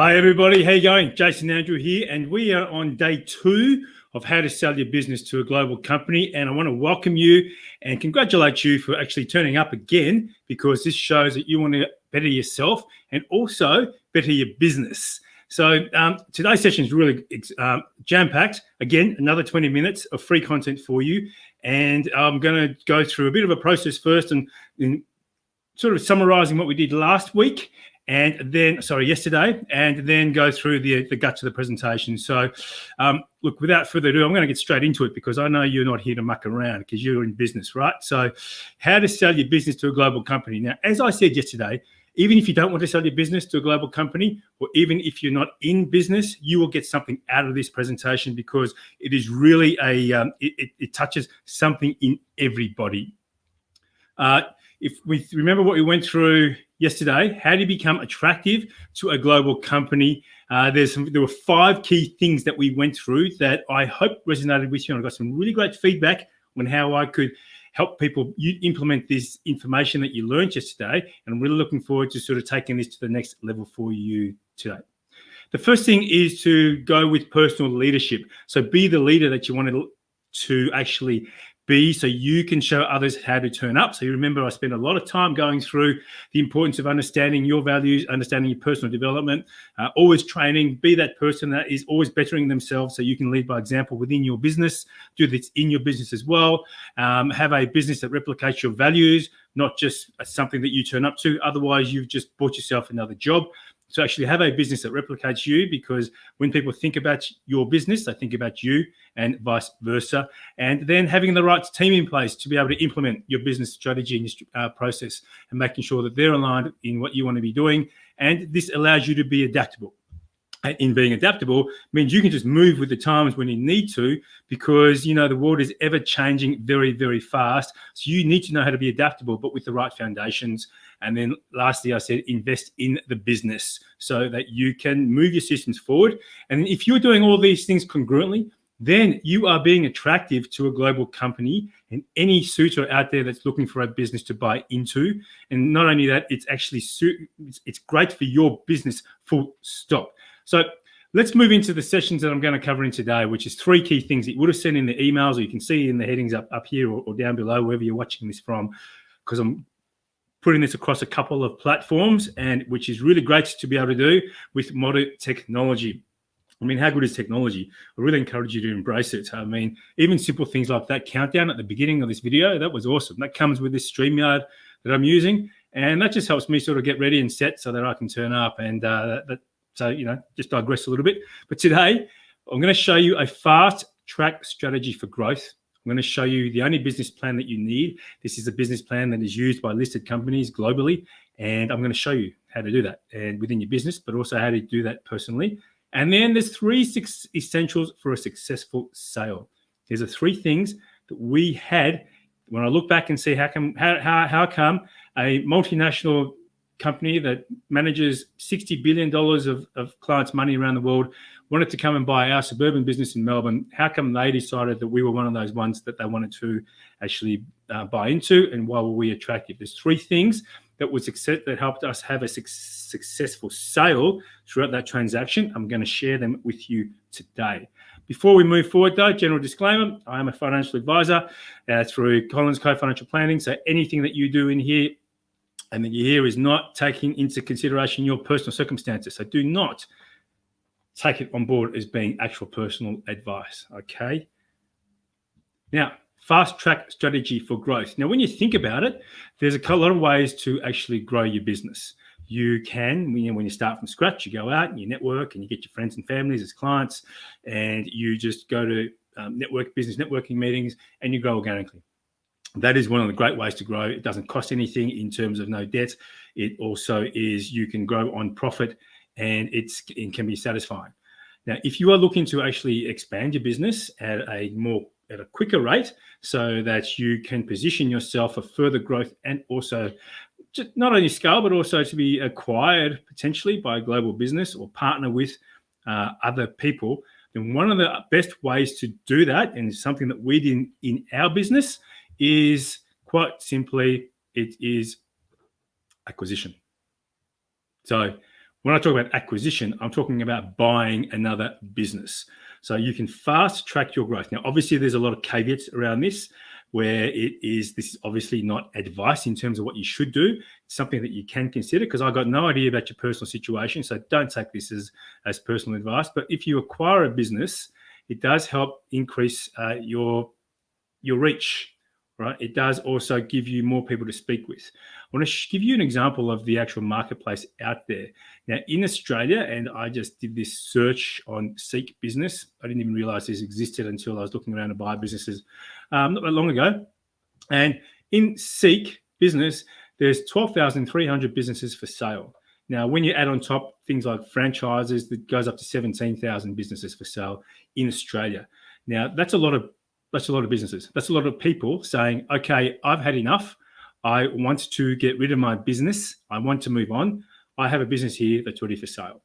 Hi everybody, how you going? Jason Andrew here, and we are on day 2 of how to sell your business to a global company. And I want to welcome you and congratulate you for actually turning up again, because this shows that you want to better yourself and also better your business. So today's session is really jam-packed. Again, another 20 minutes of free content for you. And I'm going to go through a bit of a process first and sort of summarizing what we did yesterday, and then go through the guts of the presentation. So look, without further ado, I'm going to get straight into it, because I know you're not here to muck around, because you're in business, right? So how to sell your business to a global company. Now, as I said yesterday, even if you don't want to sell your business to a global company, or even if you're not in business, you will get something out of this presentation, because it is really it touches something in everybody. If we remember what we went through yesterday, how to become attractive to a global company, there were 5 key things that we went through that I hope resonated with you. And I got some really great feedback on how I could help people implement this information that you learned yesterday. And I'm really looking forward to sort of taking this to the next level for you today. The first thing is to go with personal leadership. So be the leader that you wanted to actually be, so you can show others how to turn up. So you remember I spent a lot of time going through the importance of understanding your values, understanding your personal development, always training, be that person that is always bettering themselves, so you can lead by example within your business. Do this in your business as well. Have a business that replicates your values, not just something that you turn up to. Otherwise, you've just bought yourself another job. So actually have a business that replicates you, because when people think about your business, they think about you, and vice versa. And then having the right team in place to be able to implement your business strategy and your process, and making sure that they're aligned in what you want to be doing. And this allows you to be adaptable. And in being adaptable means you can just move with the times when you need to, because you know the world is ever changing very, very fast. So you need to know how to be adaptable, but with the right foundations. And then lastly, I said invest in the business so that you can move your systems forward. And if you're doing all these things congruently, then you are being attractive to a global company and any suitor out there that's looking for a business to buy into. And not only that, it's actually it's great for your business, full stop. So let's move into the sessions that I'm going to cover in today, which is 3 key things that you would have seen in the emails, or you can see in the headings up here or down below, wherever you're watching this from, because I'm putting this across a couple of platforms, and which is really great to be able to do with modern technology. I mean, how good is technology? I really encourage you to embrace it. I mean, even simple things like that countdown at the beginning of this video, that was awesome. That comes with this StreamYard that I'm using, and that just helps me sort of get ready and set so that I can turn up. And so, you know, just digress a little bit. But today, I'm going to show you a fast track strategy for growth. I'm going to show you the only business plan that you need. This is a business plan that is used by listed companies globally, and I'm going to show you how to do that and within your business, but also how to do that personally. And then there's 3 essentials for a successful sale. There's the 3 things that we had when I look back and see how come a multinational company that manages $60 billion of clients' money around the world wanted to come and buy our suburban business in Melbourne. How come they decided that we were one of those ones that they wanted to actually buy into, and why were we attractive? There's 3 things that helped us have a successful sale throughout that transaction. I'm going to share them with you today. Before we move forward though, general disclaimer, I am a financial advisor through Collins Co Financial Planning. So anything that you do in here and that you hear is not taking into consideration your personal circumstances. So do not take it on board as being actual personal advice, okay? Now, fast track strategy for growth. Now, when you think about it, there's a lot of ways to actually grow your business. You can, when you start from scratch, you go out and you network and you get your friends and families as clients, and you just go to business networking meetings, and you grow organically. That is one of the great ways to grow. It doesn't cost anything in terms of no debt. It also is, you can grow on profit, and it can be satisfying. Now, if you are looking to actually expand your business at a quicker rate, so that you can position yourself for further growth, and also just not only scale, but also to be acquired potentially by a global business or partner with other people, then one of the best ways to do that, and something that we did in our business, is quite simply, it is acquisition. So When I talk about acquisition, I'm talking about buying another business. So you can fast track your growth. Now, obviously, there's a lot of caveats around this where this is obviously not advice in terms of what you should do. It's something that you can consider, because I've got no idea about your personal situation. So don't take this as personal advice. But if you acquire a business, it does help increase your reach, right? It does also give you more people to speak with. I want to give you an example of the actual marketplace out there. Now, in Australia, and I just did this search on Seek Business. I didn't even realize this existed until I was looking around to buy businesses not that long ago. And in Seek Business, there's 12,300 businesses for sale. Now, when you add on top things like franchises, that goes up to 17,000 businesses for sale in Australia. Now, that's a lot of businesses. That's a lot of people saying, okay, I've had enough. I want to get rid of my business. I want to move on. I have a business here that's ready for sale.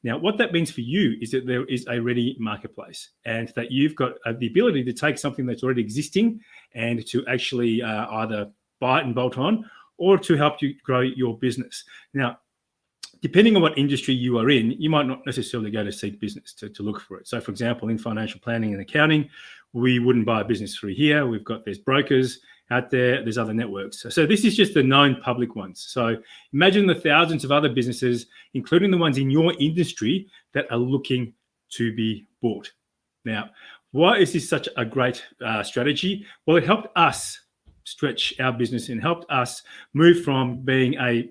Now, what that means for you is that there is a ready marketplace, and that you've got the ability to take something that's already existing and to actually either buy it and bolt on, or to help you grow your business. Now, depending on what industry you are in, you might not necessarily go to Seek Business to look for it. So, for example, in financial planning and accounting, we wouldn't buy a business through here. There's brokers out there, there's other networks. So this is just the known public ones. So imagine the thousands of other businesses, including the ones in your industry, that are looking to be bought. Now, why is this such a great strategy? Well, it helped us stretch our business and helped us move from being a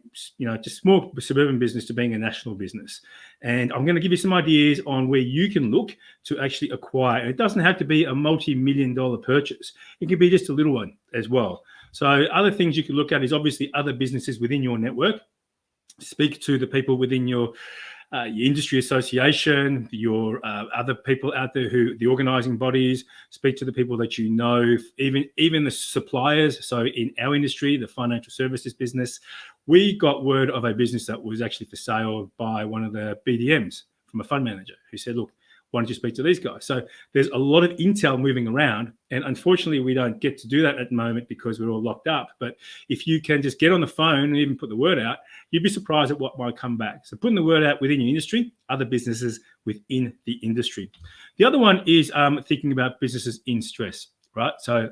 just small suburban business to being a national business. And I'm going to give you some ideas on where you can look to actually acquire. And it doesn't have to be a multi-million-dollar purchase. It can be just a little one as well. So other things you can look at is obviously other businesses within your network. Speak to the people within your industry association, your other people out there, the organizing bodies. Speak to the people that you know, even the suppliers. So in our industry, the financial services business, we got word of a business that was actually for sale by one of the BDMs from a fund manager who said, look, why don't you speak to these guys? So there's a lot of intel moving around, and unfortunately we don't get to do that at the moment because we're all locked up. But if you can just get on the phone and even put the word out, you'd be surprised at what might come back. So putting the word out within your industry, other businesses within the industry. The other one is thinking about businesses in stress, right? So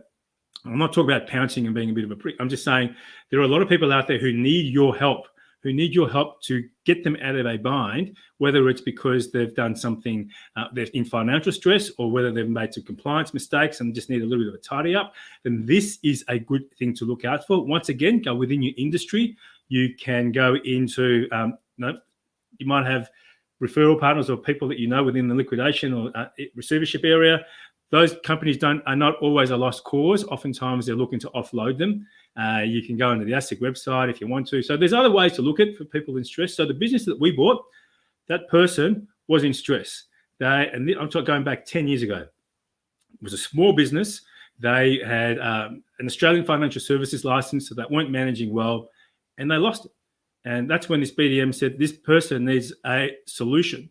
I'm not talking about pouncing and being a bit of a prick. I'm just saying there are a lot of people out there who need your help, to get them out of a bind, whether it's because they've done something, they're in financial stress, or whether they've made some compliance mistakes and just need a little bit of a tidy up. Then this is a good thing to look out for. Once again, go within your industry. You can go into, you might have referral partners or people that you know within the liquidation or receivership area. Those companies are not always a lost cause. Oftentimes they're looking to offload them. You can go into the ASIC website if you want to. So there's other ways to look at for people in stress. So the business that we bought, that person was in stress. I'm talking going back 10 years ago. It was a small business. They had an Australian financial services license, so they weren't managing well, and they lost it. And that's when this BDM said, this person needs a solution.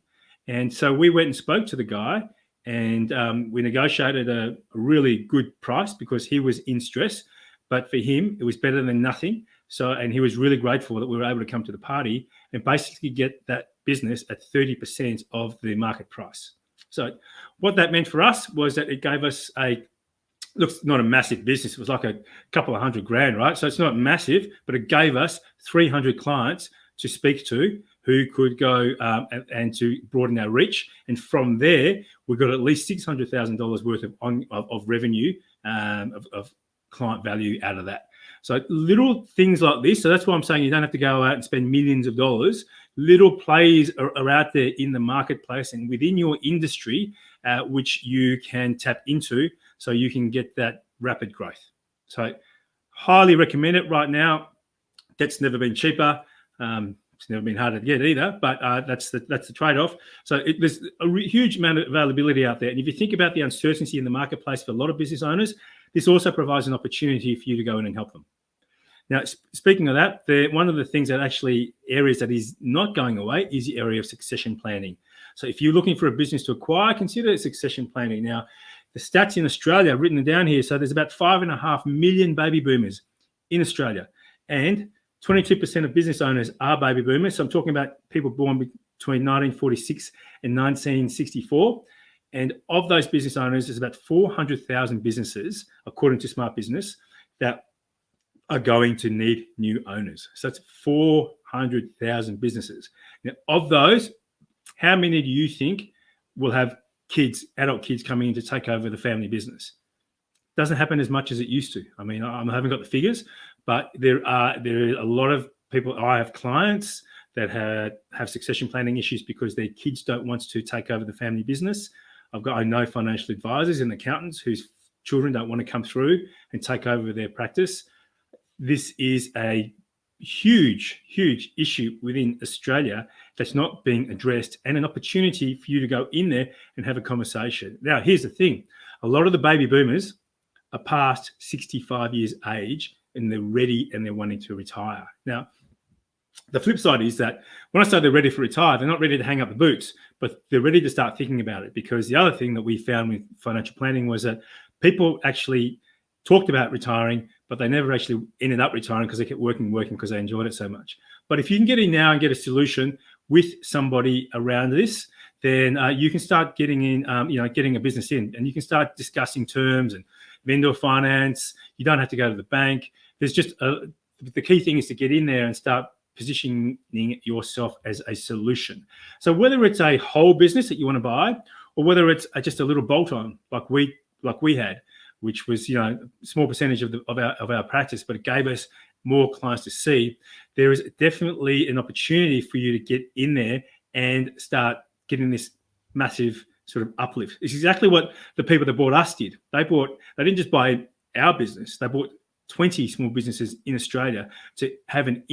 And so we went and spoke to the guy, and we negotiated a really good price because he was in stress. But for him, it was better than nothing. And he was really grateful that we were able to come to the party and basically get that business at 30% of the market price. So what that meant for us was that it gave us not a massive business. It was like a couple of $100,000, right? So it's not massive, but it gave us 300 clients to speak to who could go and to broaden our reach. And from there, we got at least $600,000 worth of revenue, of client value out of that. So little things like this. So that's why I'm saying you don't have to go out and spend millions of dollars. Little plays are out there in the marketplace and within your industry, which you can tap into so you can get that rapid growth. So highly recommend it right now. Debt's never been cheaper. It's never been harder to get either, but that's the trade-off. So there's a huge amount of availability out there. And if you think about the uncertainty in the marketplace for a lot of business owners, this also provides an opportunity for you to go in and help them. Now, speaking of that, one of the things that actually areas that is not going away is the area of succession planning. So if you're looking for a business to acquire, consider succession planning. Now, the stats in Australia, I've written them down here. So there's about 5.5 million baby boomers in Australia. And 22% of business owners are baby boomers. So I'm talking about people born between 1946 and 1964. And of those business owners, there's about 400,000 businesses, according to Smart Business, that are going to need new owners. So that's 400,000 businesses. Now, of those, how many do you think will have kids, adult kids coming in to take over the family business? Doesn't happen as much as it used to. I mean, I haven't got the figures, but there are a lot of people. I have clients that have succession planning issues because their kids don't want to take over the family business. I know financial advisors and accountants whose children don't want to come through and take over their practice. This is a huge, huge issue within Australia that's not being addressed, and an opportunity for you to go in there and have a conversation. Now, here's the thing. A lot of the baby boomers are past 65 years age and they're ready and they're wanting to retire. Now, the flip side is that when I say they're ready to retire, they're not ready to hang up the boots, but they're ready to start thinking about it. Because the other thing that we found with financial planning was that people actually talked about retiring, but they never actually ended up retiring because they kept working because they enjoyed it so much. But if you can get in now and get a solution with somebody around this, then you can start getting in, getting a business in, and you can start discussing terms and vendor finance. You don't have to go to the bank. There's just the key thing is to get in there and start positioning yourself as a solution. So whether it's a whole business that you want to buy, or whether it's just a little bolt-on like we had, which was a small percentage of our practice, but it gave us more clients to see. There is definitely an opportunity for you to get in there and start getting this massive sort of uplift. It's exactly what the people that bought us did. They didn't just buy our business. They bought 20 small businesses in Australia to have an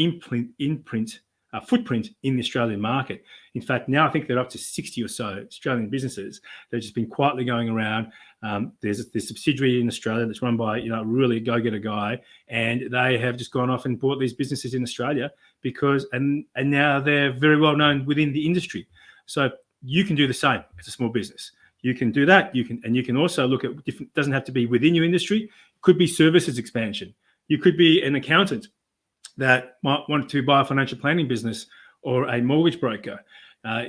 footprint in the Australian market. In fact, now I think they're up to 60 or so Australian businesses. They've just been quietly going around. There's this subsidiary in Australia that's run by a really go-getter guy, and they have just gone off and bought these businesses in Australia and now they're very well known within the industry. So you can do the same as a small business. You can do that. You can also look at different. Doesn't have to be within your industry. It could be services expansion. You could be an accountant that might want to buy a financial planning business or a mortgage broker.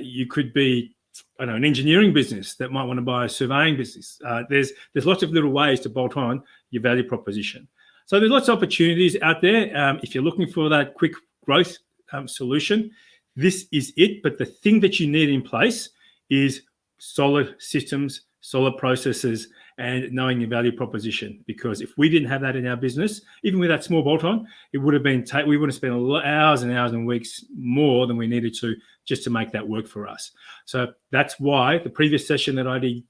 You could be, an engineering business that might want to buy a surveying business. There's lots of little ways to bolt on your value proposition. So there's lots of opportunities out there. If you're looking for that quick growth solution, this is it. But the thing that you need in place is solid systems, solid processes, and knowing your value proposition. Because if we didn't have that in our business, even with that small bolt-on, it would have been we would have spent hours and hours and weeks more than we needed to just to make that work for us. So that's why the previous session that I did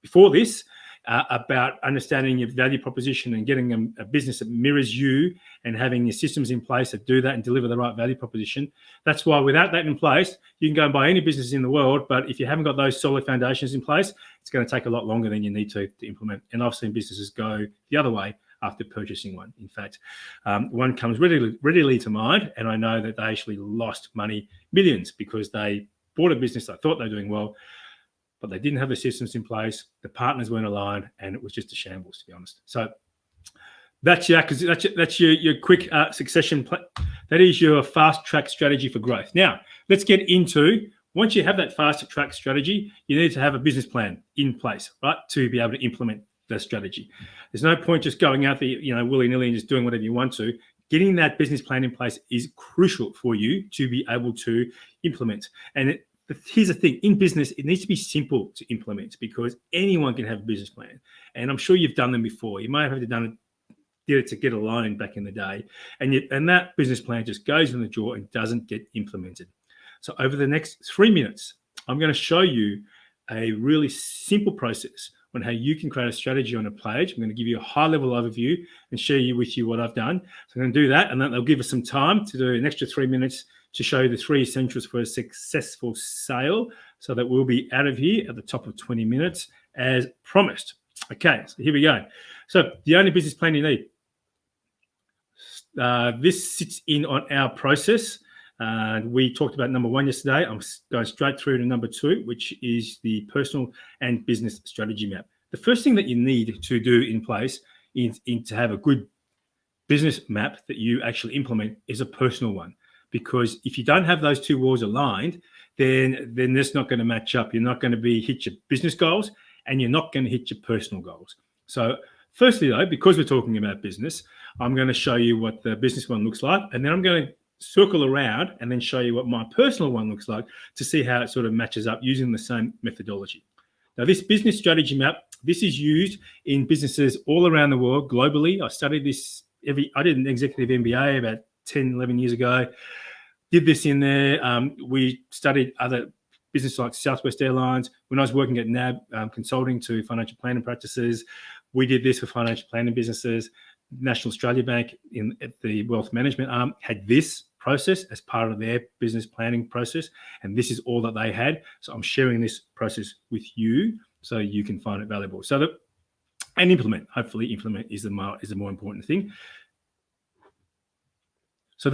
before this about understanding your value proposition and getting a business that mirrors you and having your systems in place that do that and deliver the right value proposition. That's why without that in place, you can go and buy any business in the world, but if you haven't got those solid foundations in place, it's going to take a lot longer than you need to implement. And I've seen businesses go the other way after purchasing one. In fact, one comes readily to mind, and I know that they actually lost money, millions, because they bought a business they thought they were doing well, but they didn't have the systems in place. The partners weren't aligned, and it was just a shambles, to be honest. So that's your quick succession plan. That is your fast track strategy for growth. Now, let's get into, once you have that fast track strategy, you need to have a business plan in place, right, to be able to implement the strategy. There's no point just going out there, willy-nilly and just doing whatever you want to. Getting that business plan in place is crucial for you to be able to implement. And here's the thing, in business, it needs to be simple to implement because anyone can have a business plan. And I'm sure you've done them before. You might have did it to get a loan back in the day. And that business plan just goes in the drawer and doesn't get implemented. So over the next 3 minutes, I'm going to show you a really simple process on how you can create a strategy on a page. I'm going to give you a high-level overview and share with you what I've done. So I'm going to do that, and then they'll give us some time to do an extra 3 minutes to show you the 3 essentials for a successful sale. So that we'll be out of here at the top of 20 minutes as promised. Okay, so here we go. So the only business plan you need. This sits in on our process. We talked about number 1 yesterday. I'm going straight through to number 2, which is the personal and business strategy map. The first thing that you need to do in place is to have a good business map that you actually implement is a personal one. Because if you don't have those two walls aligned, then that's not going to match up. You're not going to hit your business goals, and you're not going to hit your personal goals. So firstly, though, because we're talking about business, I'm going to show you what the business one looks like, and then I'm going to circle around and then show you what my personal one looks like to see how it sort of matches up using the same methodology. Now, this business strategy map, this is used in businesses all around the world globally. I studied this I did an executive MBA about 10, 11 years ago. Did this in there. We studied other businesses like Southwest Airlines. When I was working at NAB, consulting to financial planning practices, we did this for financial planning businesses. National Australia Bank at the wealth management arm had this process as part of their business planning process, and this is all that they had. So I'm sharing this process with you so you can find it valuable. And implement. Hopefully, implement is the more important thing. So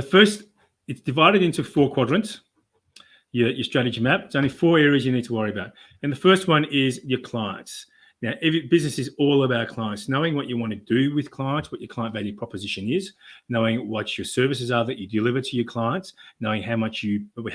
it's divided into 4 quadrants. Your strategy map. It's only 4 areas you need to worry about, and the first one is your clients. Now, every business is all about clients, knowing what you want to do with clients, what your client value proposition is, knowing what your services are that you deliver to your clients, knowing how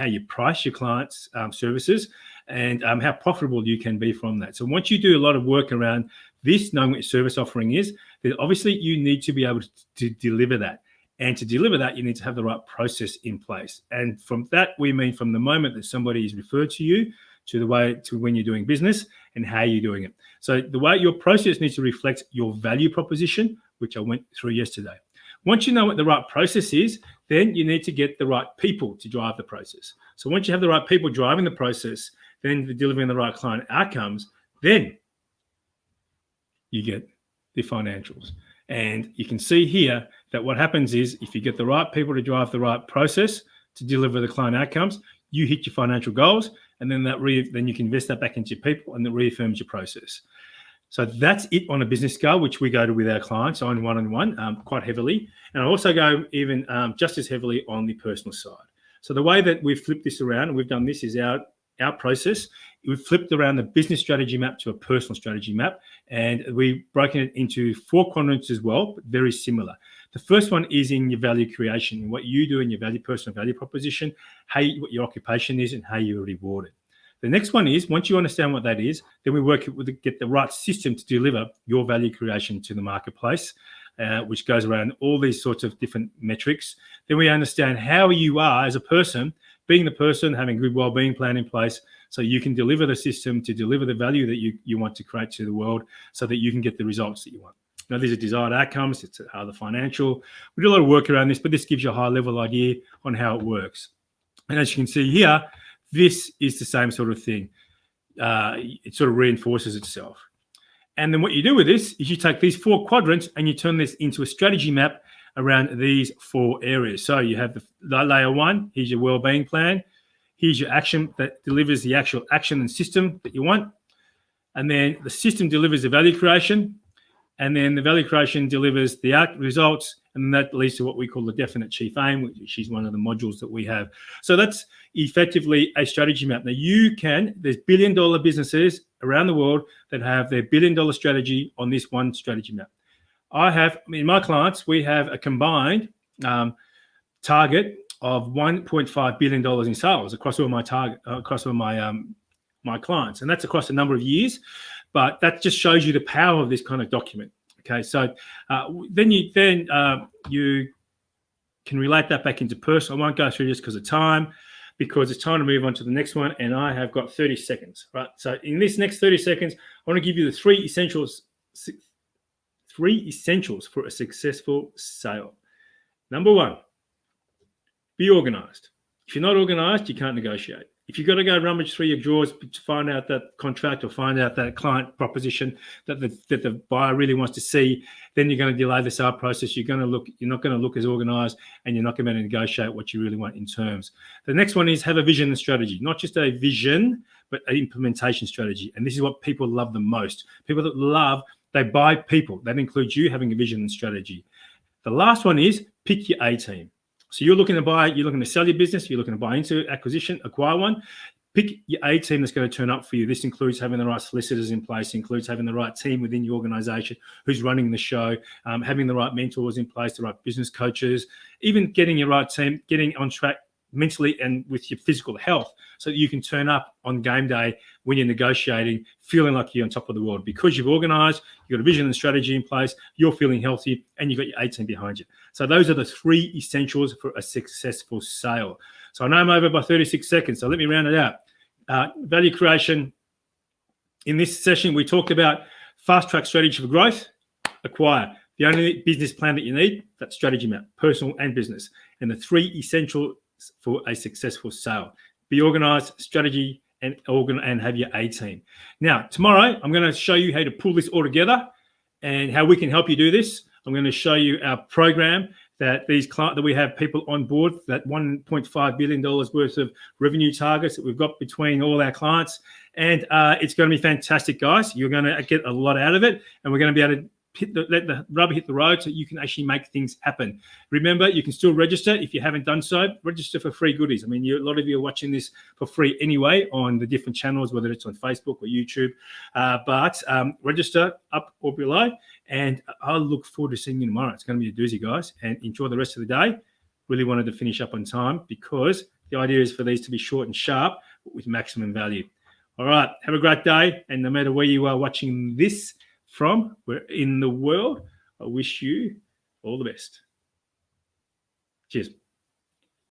you price your clients' services, and how profitable you can be from that. So once you do a lot of work around this, knowing what your service offering is, then obviously you need to be able to deliver that. And to deliver that, you need to have the right process in place. And from that, we mean from the moment that somebody is referred to you to when you're doing business and how you're doing it. So the way your process needs to reflect your value proposition, which I went through yesterday. Once you know what the right process is, then you need to get the right people to drive the process. So once you have the right people driving the process, then delivering the right client outcomes, then you get the financials. And you can see here that what happens is if you get the right people to drive the right process to deliver the client outcomes, you hit your financial goals, and then then you can invest that back into your people, and it reaffirms your process. So that's it on a business scale, which we go to with our clients on one-on-one quite heavily. And I also go even just as heavily on the personal side. So the way that we've flipped this around, and we've done this, is our process. We've flipped around the business strategy map to a personal strategy map, and we've broken it into 4 quadrants as well, but very similar. The first one is in your value creation, what you do in your personal value proposition, what your occupation is, and how you're rewarded. The next one is, once you understand what that is, then we get the right system to deliver your value creation to the marketplace, which goes around all these sorts of different metrics. Then we understand how you are as a person, being the person, having a good well-being plan in place, so you can deliver the system to deliver the value that you want to create to the world, so that you can get the results that you want. Now, these are desired outcomes. It's how the financial. We do a lot of work around this, but this gives you a high-level idea on how it works. And as you can see here, this is the same sort of thing. It sort of reinforces itself. And then what you do with this is you take these 4 quadrants and you turn this into a strategy map around these 4 areas. So you have the layer 1. Here's your well-being plan. Here's your action that delivers the actual action and system that you want. And then the system delivers the value creation. And then the value creation delivers the results. And that leads to what we call the definite chief aim, which is one of the modules that we have. So that's effectively a strategy map. Now there's billion-dollar businesses around the world that have their billion-dollar strategy on this one strategy map. In my clients, we have a combined target of $1.5 billion in sales across all my clients, and that's across a number of years. But that just shows you the power of this kind of document. Okay, so then you can relate that back into personal. I won't go through this because of time, because it's time to move on to the next one, and I have got 30 seconds. Right, so in this next 30 seconds, I want to give you the 3 essentials. 3 essentials for a successful sale. Number 1, be organized. If you're not organized, you can't negotiate. If you've got to go rummage through your drawers to find out that contract or find out that client proposition that the buyer really wants to see, then you're going to delay the sale process. You're not going to look as organized, and you're not going to negotiate what you really want in terms. The next one is have a vision and strategy, not just a vision, but an implementation strategy. And this is what people love the most. People that they buy people. That includes you having a vision and strategy. The last one is pick your A team. So you're looking to sell your business, you're looking to buy into acquire one, Pick your A team that's going to turn up for you. This includes having the right solicitors in place, includes having the right team within your organization who's running the show, having the right mentors in place, the right business coaches, even getting your right team, getting on track mentally and with your physical health so that you can turn up on game day when you're negotiating feeling like you're on top of the world because you've organized, you've got a vision and strategy in place, you're feeling healthy, and you've got your A team behind you. So those are the 3 essentials for a successful sale. So I know I'm over by 36 seconds, so let me round it out. Value creation. In this session, we talked about fast track strategy for growth, acquire. The only business plan that you need, that strategy map, personal and business, and the 3 essential for a successful sale. Be organized, strategy, and have your A team. Now, tomorrow, I'm going to show you how to pull this all together and how we can help you do this. I'm going to show you our program that we have people on board, that $1.5 billion worth of revenue targets that we've got between all our clients. And it's going to be fantastic, guys. You're going to get a lot out of it, and we're going to be able to let the rubber hit the road so you can actually make things happen. Remember, you can still register if you haven't done so. Register for free goodies. I mean, a lot of you are watching this for free anyway on the different channels, whether it's on Facebook or YouTube. But register up or below, and I'll look forward to seeing you tomorrow. It's going to be a doozy, guys, and enjoy the rest of the day. Really wanted to finish up on time because the idea is for these to be short and sharp, but with maximum value. All right, have a great day, and no matter where you are watching this from, where in the world, I wish you all the best. Cheers.